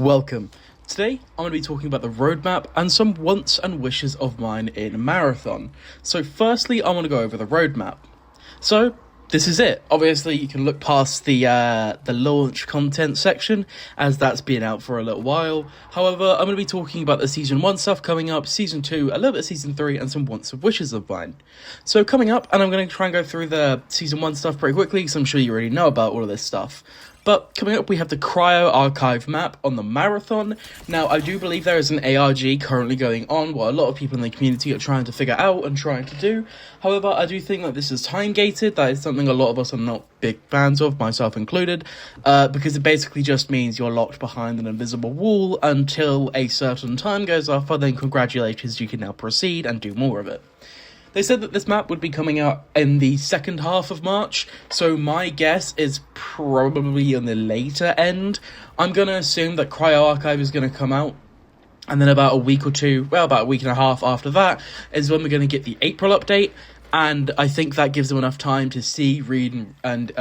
Welcome. Today, I'm going to be talking about the roadmap and some wants and wishes of mine in Marathon. So firstly, I want to go over the roadmap. So, this is it. Obviously, you can look past the launch content section, as that's been out for a little while. However, I'm going to be talking about the Season 1 stuff coming up, Season 2, a little bit of Season 3, and some wants and wishes of mine. So coming up, and I'm going to try and go through the Season 1 stuff pretty quickly, because I'm sure you already know about all of this stuff. But coming up, we have the Cryo Archive map on the Marathon. Now, I do believe there is an ARG currently going on, what a lot of people in the community are trying to figure out and trying to do. However, I do think that this is time-gated. That is something a lot of us are not big fans of, myself included, because it basically just means you're locked behind an invisible wall until a certain time goes off, and then congratulations, you can now proceed and do more of it. They said that this map would be coming out in the second half of March, so my guess is probably on the later end. I'm going to assume that Cryo Archive is going to come out, and then about a week or two, well, about a week and a half after that, is when we're going to get the April update, and I think that gives them enough time to see, read, and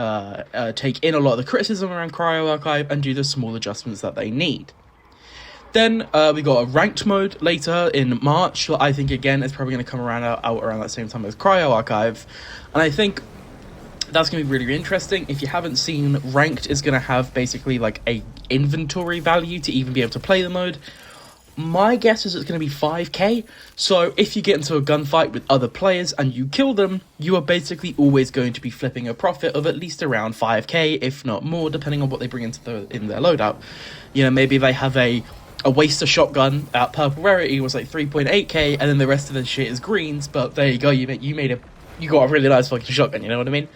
take in a lot of the criticism around Cryo Archive and do the small adjustments that they need. Then we got a ranked mode later in March. I think, again, it's probably going to come out around that same time as Cryo Archive. And I think that's going to be really, really interesting. If you haven't seen, ranked is going to have basically like a inventory value to even be able to play the mode. My guess is it's going to be 5k. So if you get into a gunfight with other players and you kill them, you are basically always going to be flipping a profit of at least around 5k, if not more, depending on what they bring in their loadout. You know, maybe they have a waster shotgun at purple rarity was like 3.8k, and then the rest of the shit is greens, but there you go, you got a really nice fucking shotgun, you know what I mean?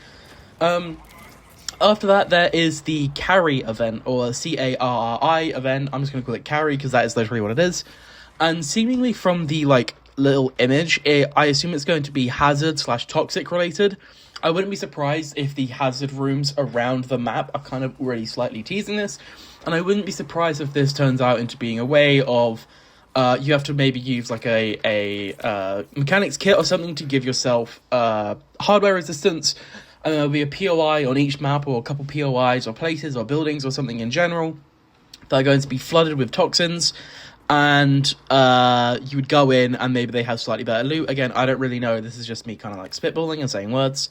After that, there is the carry event, or CARRI event. I'm just going to call it carry, because that is literally what it is. And seemingly from the, like, little image, I assume it's going to be hazard/toxic related. I wouldn't be surprised if the hazard rooms around the map are kind of already slightly teasing this. And I wouldn't be surprised if this turns out into being a way of you have to maybe use like a mechanics kit or something to give yourself hardware resistance. And there'll be a POI on each map, or a couple POIs or places or buildings or something in general that are going to be flooded with toxins. And you would go in and maybe they have slightly better loot. Again, I don't really know. This is just me kind of like spitballing and saying words.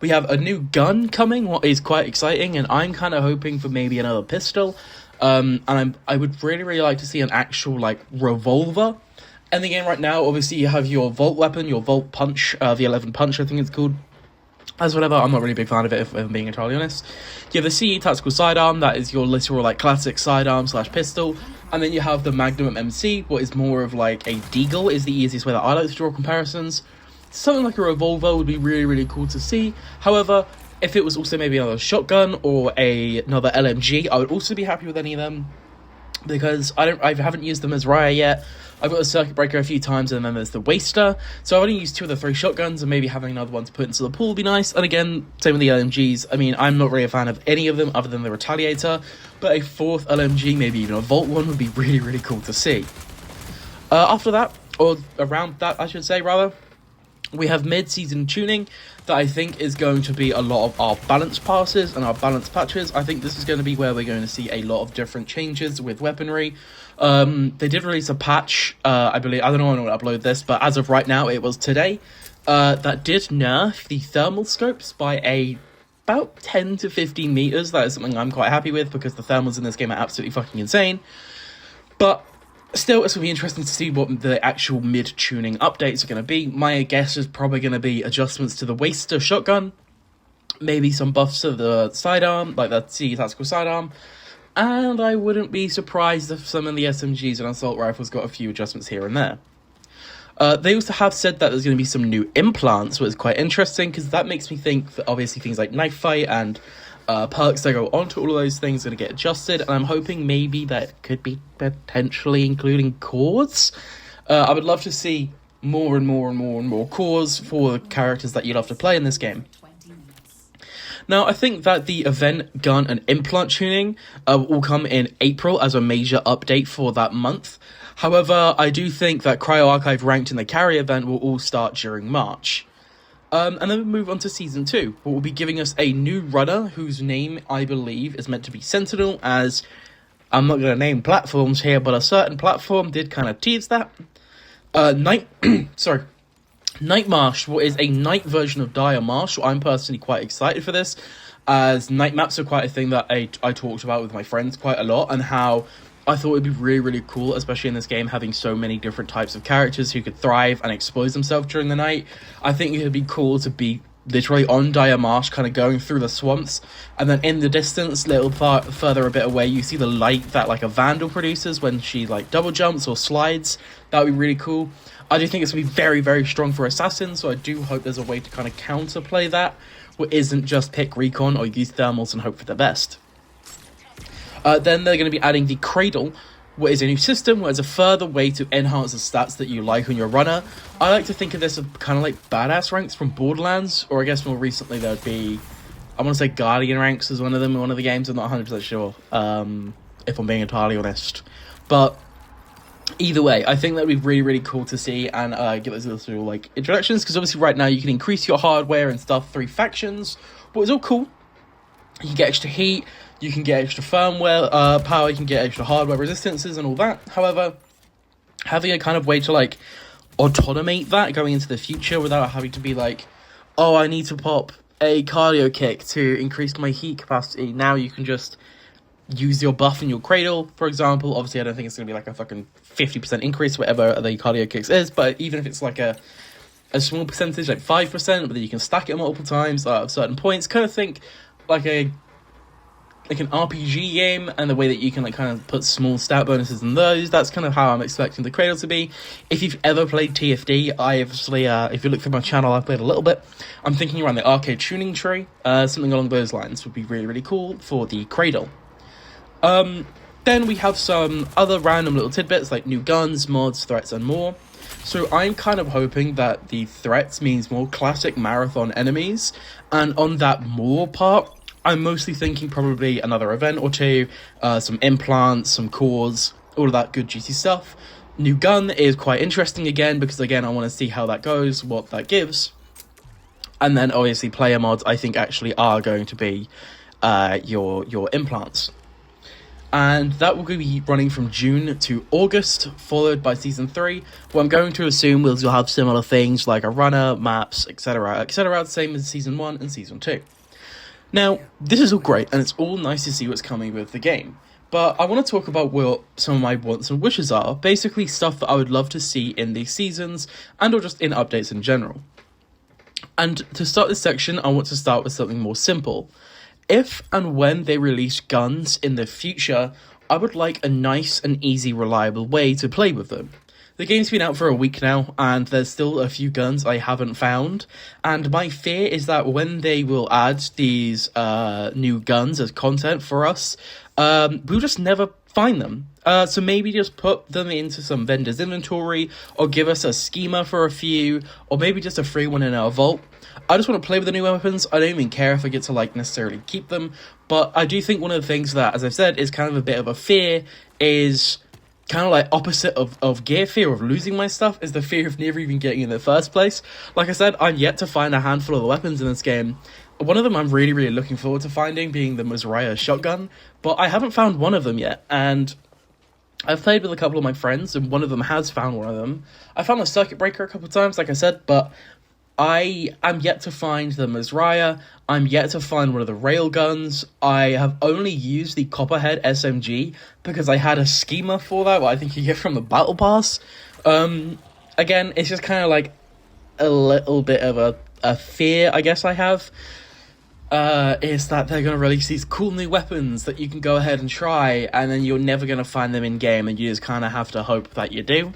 We have a new gun coming, what is quite exciting, and I'm kind of hoping for maybe another pistol. And I would really, really like to see an actual, like, revolver. And again, right now, obviously, you have your Volt weapon, your Volt Punch, the 11 Punch, I think it's called. As whatever, I'm not really a big fan of it, if I'm being entirely honest. You have the CE Tactical Sidearm, that is your literal, like, classic sidearm/pistol. And then you have the Magnum MC, what is more of, like, a deagle, is the easiest way that I like to draw comparisons. Something like a revolver would be really, really cool to see. However, if it was also maybe another shotgun or another LMG, I would also be happy with any of them, because I haven't used them as Raya yet. I've got the Circuit Breaker a few times, and then there's the Waster. So I've only used 2 of the 3 shotguns, and maybe having another one to put into the pool would be nice. And again, same with the LMGs. I mean, I'm not really a fan of any of them other than the Retaliator, but a 4th LMG, maybe even a Volt one, would be really, really cool to see. After that, or around that, I should say, rather, we have mid-season tuning that I think is going to be a lot of our balance passes and our balance patches. I think this is going to be where we're going to see a lot of different changes with weaponry. They did release a patch, I believe, I don't know when I'll upload this, but as of right now, it was today, that did nerf the thermal scopes by about 10 to 15 meters. That is something I'm quite happy with, because the thermals in this game are absolutely fucking insane. But still, it's going to be interesting to see what the actual mid-tuning updates are going to be. My guess is probably going to be adjustments to the Waster shotgun, maybe some buffs to the sidearm, like the CE Tactical Sidearm, and I wouldn't be surprised if some of the SMGs and assault rifles got a few adjustments here and there. They also have said that there's going to be some new implants, which is quite interesting, because that makes me think that obviously things like knife fight and perks that go onto all of those things are going to get adjusted, and I'm hoping maybe that could be potentially including cores. I would love to see more and more and more and more cores for the characters that you love to play in this game. Now, I think that the event, gun, and implant tuning will come in April as a major update for that month. However, I do think that Cryo Archive Ranked and the Carry event will all start during March. And then we move on to Season 2, what will be giving us a new runner whose name, I believe, is meant to be Sentinel, as I'm not going to name platforms here, but a certain platform did kind of tease that. Night Marsh, what is a night version of Dire Marsh. I'm personally quite excited for this, as night maps are quite a thing that I talked about with my friends quite a lot, and how I thought it'd be really, really cool, especially in this game, having so many different types of characters who could thrive and expose themselves during the night. I think it would be cool to be literally on Dire Marsh, kind of going through the swamps, and then in the distance, little further a bit away, you see the light that like a Vandal produces when she like double jumps or slides. That would be really cool. I do think it's going to be very, very strong for Assassins, so I do hope there's a way to kind of counterplay that, where it isn't just pick Recon or use Thermals and hope for the best. Then they're going to be adding the Cradle, what is a new system, where it's a further way to enhance the stats that you like on your runner. I like to think of this as kind of like badass ranks from Borderlands, or I guess more recently there would be, I want to say Guardian ranks as one of them in one of the games. I'm not 100% sure, if I'm being entirely honest. But either way, I think that would be really, really cool to see and get those little like introductions, because obviously right now you can increase your hardware and stuff through factions, but it's all cool. You can get extra heat, you can get extra firmware power, you can get extra hardware resistances and all that. However, having a kind of way to like automate that going into the future without having to be like, oh, I need to pop a cardio kick to increase my heat capacity. Now you can just use your buff in your Cradle, for example. Obviously, I don't think it's going to be like a fucking 50% increase, whatever the cardio kicks is, but even if it's like a small percentage, like 5%, but then you can stack it multiple times at certain points, kind of think like an RPG game, and the way that you can like kind of put small stat bonuses in those. That's kind of how I'm expecting the Cradle to be. If you've ever played TFD, I obviously, if you look through my channel, I've played a little bit. I'm thinking around the arcade tuning tree, something along those lines would be really, really cool for the Cradle. Then we have some other random little tidbits like new guns, mods, threats, and more. So I'm kind of hoping that the threats means more classic marathon enemies, and on that more part, I'm mostly thinking probably another event or two, some implants, some cores, all of that good juicy stuff. New gun is quite interesting again, because again I want to see how that goes, what that gives. And then obviously player mods I think actually are going to be your implants. And that will be running from June to August, followed by Season 3, where I'm going to assume you'll have similar things like a runner, maps, etc., etc., the same as Season 1 and Season 2. Now, this is all great, and it's all nice to see what's coming with the game, but I want to talk about what some of my wants and wishes are, basically stuff that I would love to see in these seasons, and or just in updates in general. And to start this section, I want to start with something more simple. If and when they release guns in the future, I would like a nice and easy, reliable way to play with them. The game's been out for a week now, and there's still a few guns I haven't found, and my fear is that when they will add these new guns as content for us, we'll just never find them. So maybe just put them into some vendor's inventory, or give us a schema for a few, or maybe just a free one in our vault. I just want to play with the new weapons. I don't even care if I get to like necessarily keep them, but I do think one of the things that, as I've said, is kind of a bit of a fear is kind of like opposite of gear fear of losing my stuff is the fear of never even getting in the first place. Like I said, I'm yet to find a handful of the weapons in this game. One of them I'm really, really looking forward to finding being the Mizraya shotgun, but I haven't found one of them yet, and I've played with a couple of my friends, and one of them has found one of them. I found the Circuit Breaker a couple of times, like I said, but I am yet to find the Mizraya. I'm yet to find one of the railguns. I have only used the Copperhead SMG because I had a schema for that, what I think you get from the Battle Pass. Again, it's just kind of like a little bit of a fear, I guess I have. Is that they're going to release these cool new weapons that you can go ahead and try, and then you're never going to find them in-game, and you just kind of have to hope that you do.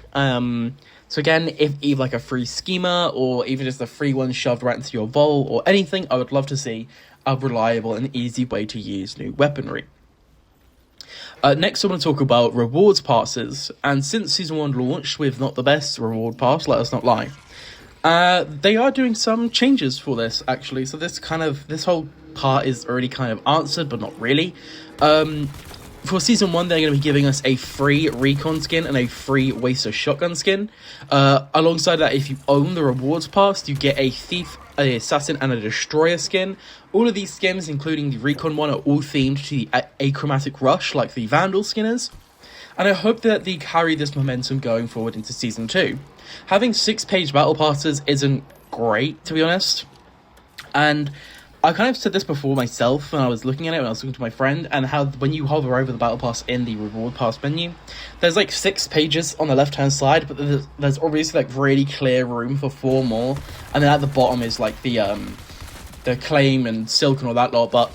So again, if either like a free schema, or even just a free one shoved right into your vault, or anything, I would love to see a reliable and easy way to use new weaponry. Next, I want to talk about rewards passes, and since Season 1 launched with not the best reward pass, let us not lie, they are doing some changes for this, actually. So this whole part is already kind of answered, but not really. For Season 1, they're going to be giving us a free Recon skin and a free Waster shotgun skin. Alongside that, if you own the rewards pass, you get a Thief a Assassin, and a Destroyer skin. All of these skins, including the Recon one, are all themed to the Achromatic Rush, like the Vandal skin is. And I hope that they carry this momentum going forward into Season 2. Having 6-page battle passes isn't great, to be honest. And I kind of said this before myself when I was looking at it, when I was talking to my friend, and how when you hover over the battle pass in the reward pass menu, there's like 6 pages on the left-hand side, but there's obviously like really clear room for 4 more, and then at the bottom is like the claim and silk and all that lot. But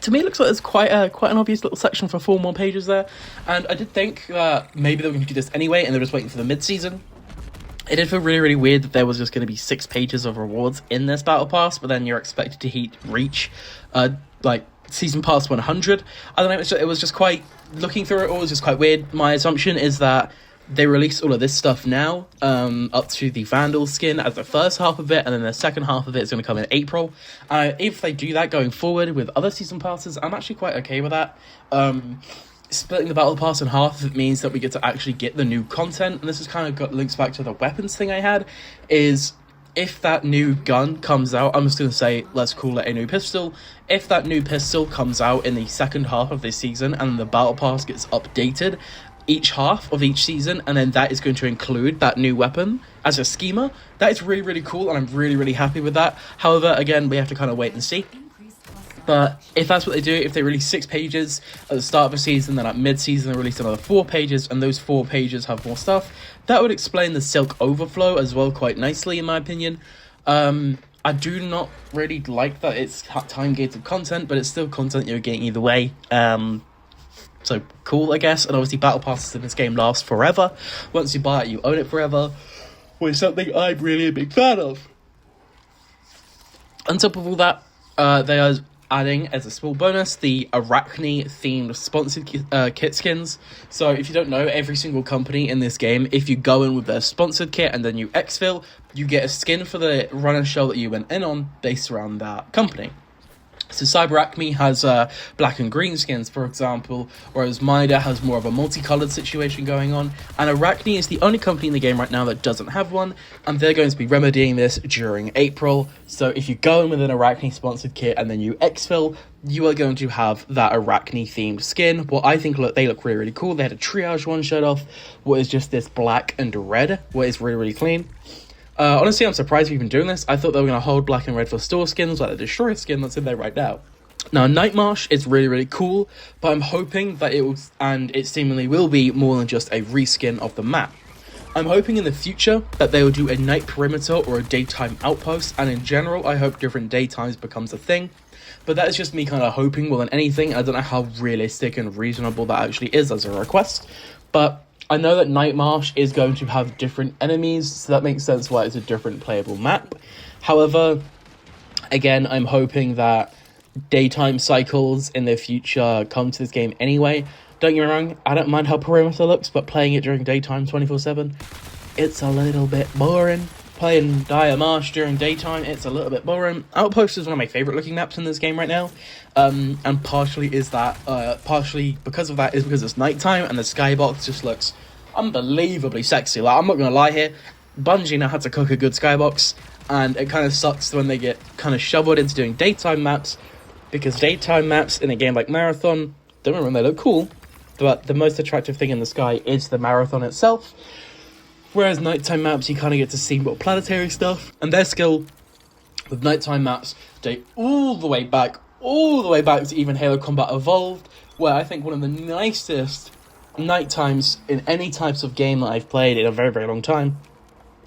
to me, it looks like there's quite an obvious little section for 4 more pages there, and I did think that maybe they were going to do this anyway, and they're just waiting for the mid-season. It did feel really, really weird that there was just going to be 6 pages of rewards in this battle pass, but then you're expected to reach, like, season pass 100. I don't know, it was just quite, looking through it all was just quite weird. My assumption is that they released all of this stuff now, up to the Vandal skin as the first half of it, and then the second half of it is going to come in April. If they do that going forward with other season passes, I'm actually quite okay with that. Splitting the battle pass in half, if it means that we get to actually get the new content, and this is kind of got links back to the weapons thing I had, is if that new gun comes out, I'm just going to say, let's call it a new pistol. If that new pistol comes out in the second half of this season, and the battle pass gets updated each half of each season, and then that is going to include that new weapon as a schema, that is really, really cool, and I'm really, really happy with that. However, again, we have to kind of wait and see. But if that's what they do, if they release 6 pages at the start of a season, then at mid-season they release another 4 pages, and those 4 pages have more stuff, that would explain the Silk overflow as well quite nicely, in my opinion. I do not really like that it's time-gated content, but it's still content you're getting either way. So cool, I guess. And obviously battle passes in this game last forever. Once you buy it, you own it forever, which is something I'm really a big fan of. On top of all that, they are adding as a small bonus the Arachne themed sponsored kit skins. So if you don't know, every single company in this game, if you go in with their sponsored kit and then you exfil, you get a skin for the run and show that you went in on based around that company. So CyberAcme has black and green skins, for example, whereas Mida has more of a multicolored situation going on, and Arachne is the only company in the game right now that doesn't have one, and they're going to be remedying this during April. So if you go in with an Arachne sponsored kit and then you exfil, you are going to have that Arachne themed skin. What I think they look really, really cool. They had a triage one shirt off, what is just this black and red, what is really, really clean. Honestly, I'm surprised we've been doing this. I thought they were going to hold black and red for store skins, like the Destroyer skin that's in there right now. Now, Nightmarch is really, really cool, but I'm hoping that it will, and it seemingly will be, more than just a reskin of the map. I'm hoping in the future that they will do a night perimeter or a daytime outpost, and in general, I hope different daytimes becomes a thing. But that is just me kind of hoping more than anything. I don't know how realistic and reasonable that actually is as a request, but I know that Nightmarch is going to have different enemies, so that makes sense why it's a different playable map. However, again, I'm hoping that daytime cycles in the future come to this game anyway. Don't get me wrong, I don't mind how Perimeter looks, but playing it during daytime 24/7, it's a little bit boring. Playing Dire Marsh during daytime, it's a little bit boring. Outpost is one of my favourite looking maps in this game right now. And partially because of that is because it's nighttime and the skybox just looks unbelievably sexy. Like, I'm not going to lie here, Bungie know how to cook a good skybox, and it kind of sucks when they get kind of shoveled into doing daytime maps, because daytime maps in a game like Marathon, don't remember, they look cool, but the most attractive thing in the sky is the Marathon itself. Whereas nighttime maps, you kind of get to see more planetary stuff, and their skill with nighttime maps date all the way back to even Halo Combat Evolved, where I think one of the nicest night times in any types of game that I've played in a very, very long time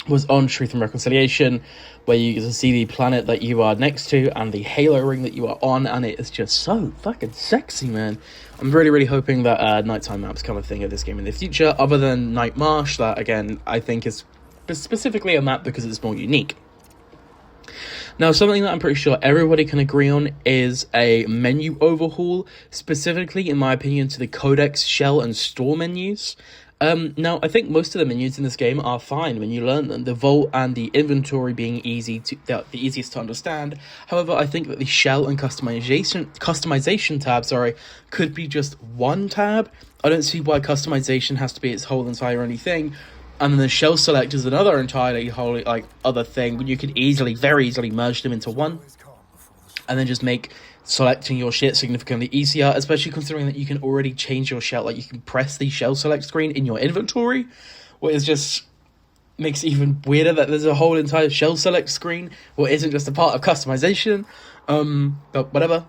was on Truth and Reconciliation, where you get to see the planet that you are next to and the Halo ring that you are on, and it is just so fucking sexy, man. I'm really, really hoping that nighttime maps become a thing of this game in the future, other than Nightmarch, that, again, I think is specifically a map because it's more unique. Now, something that I'm pretty sure everybody can agree on is a menu overhaul, specifically, in my opinion, to the Codex, Shell, and Store menus. Now, I think most of the menus in this game are fine when you learn them, the Vault and the Inventory being the easiest to understand. However, I think that the Shell and customization tab, could be just one tab. I don't see why customization has to be its whole entire only thing. And then the shell select is another entirely wholly like other thing. You can very easily merge them into one, and then just make selecting your shit significantly easier, especially considering that you can already change your shell. Like, you can press the shell select screen in your inventory, which is just makes it even weirder that there's a whole entire shell select screen what isn't just a part of customization. But whatever.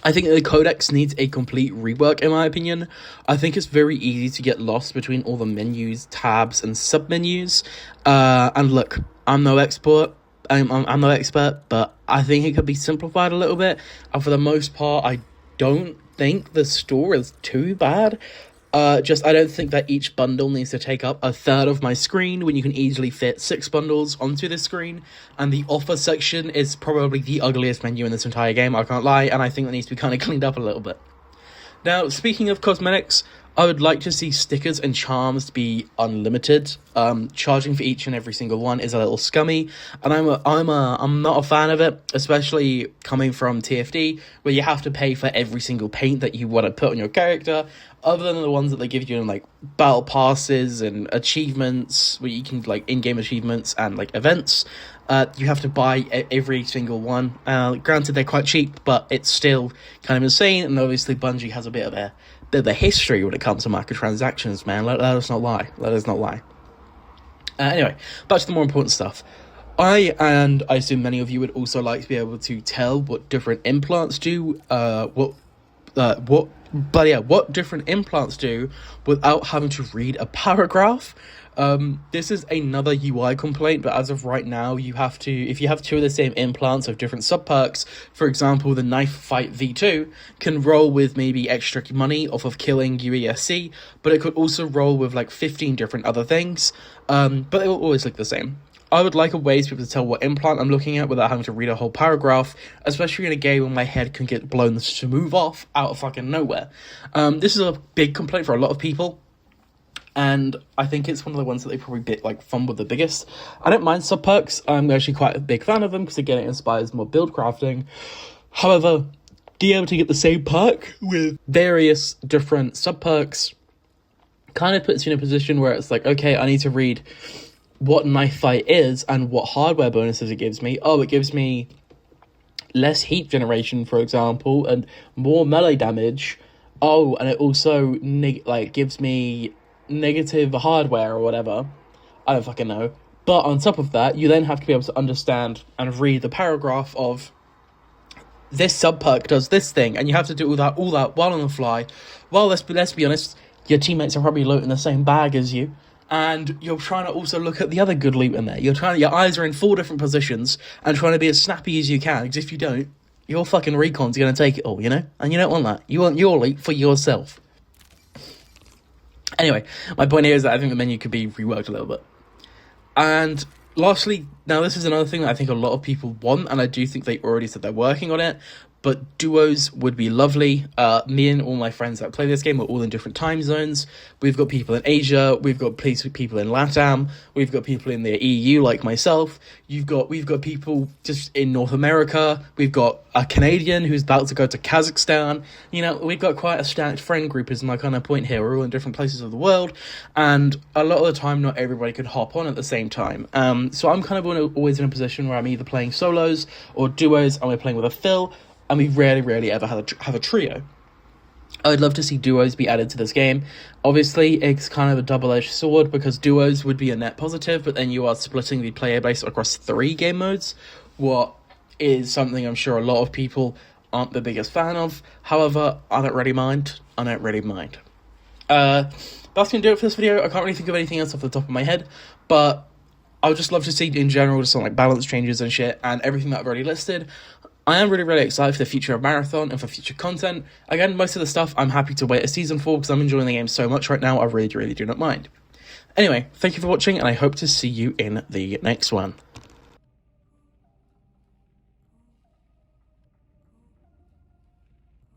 I think the codex needs a complete rework, in my opinion. I think it's very easy to get lost between all the menus, tabs, and submenus. And look, I'm no expert, but I think it could be simplified a little bit. And for the most part, I don't think the store is too bad. I don't think that each bundle needs to take up a third of my screen when you can easily fit 6 bundles onto the screen. And the offer section is probably the ugliest menu in this entire game, I can't lie, and I think that needs to be kind of cleaned up a little bit. Now, speaking of cosmetics, I would like to see stickers and charms be unlimited. Charging for each and every single one is a little scummy, and I'm not a fan of it, especially coming from TFD, where you have to pay for every single paint that you want to put on your character, other than the ones that they give you in like battle passes and achievements, where you can like in-game achievements and like events. You have to buy every single one. Granted, they're quite cheap, but it's still kind of insane. And obviously, Bungie has a bit of a history when it comes to microtransactions, man. Let us not lie. Anyway, back to the more important stuff. I assume many of you would also like to be able to tell what different implants do, what different implants do without having to read a paragraph. This is another UI complaint, but as of right now, you have to, if you have 2 of the same implants of different sub-perks, for example, the Knife Fight V2 can roll with maybe extra money off of killing UESC, but it could also roll with like 15 different other things, but it will always look the same. I would like a way to be able to tell what implant I'm looking at without having to read a whole paragraph, especially in a game where my head can get blown smooth off out of fucking nowhere. This is a big complaint for a lot of people, and I think it's one of the ones that they probably fun with the biggest. I don't mind sub-perks. I'm actually quite a big fan of them because, again, it inspires more build crafting. However, being able to get the same perk with various different sub-perks kind of puts you in a position where it's like, okay, I need to read what Knife Fight is and what hardware bonuses it gives me. Oh, it gives me less heat generation, for example, and more melee damage. Oh, and it also gives me negative hardware or whatever. I don't fucking know. But on top of that, you then have to be able to understand and read the paragraph of this sub perk does this thing, and you have to do all that while on the fly. Well, let's be honest, your teammates are probably loading the same bag as you, and you're trying to also look at the other good loot in there. Your eyes are in 4 different positions and trying to be as snappy as you can, because if you don't, your fucking recon's going to take it all, you know? And you don't want that. You want your loot for yourself. Anyway, my point here is that I think the menu could be reworked a little bit. And lastly, now this is another thing that I think a lot of people want, and I do think they already said they're working on it, but duos would be lovely. Me and all my friends that play this game are all in different time zones. We've got people in Asia, we've got people in LATAM, we've got people in the EU like myself, we've got people just in North America, we've got a Canadian who's about to go to Kazakhstan. You know, we've got quite a stacked friend group is my kind of point here. We're all in different places of the world, and a lot of the time not everybody could hop on at the same time. So I'm kind of always in a position where I'm either playing solos or duos, and we're playing with a Phil, and we rarely ever have a trio. I would love to see duos be added to this game. Obviously, it's kind of a double-edged sword, because duos would be a net positive, but then you are splitting the player base across 3 game modes, what is something I'm sure a lot of people aren't the biggest fan of. However, I don't really mind. That's going to do it for this video. I can't really think of anything else off the top of my head, but I would just love to see, in general, just some balance changes and shit, and everything that I've already listed. I am really excited for the future of Marathon and for future content. Again, most of the stuff I'm happy to wait a season for, because I'm enjoying the game so much right now, I really do not mind. Anyway, thank you for watching, and I hope to see you in the next one.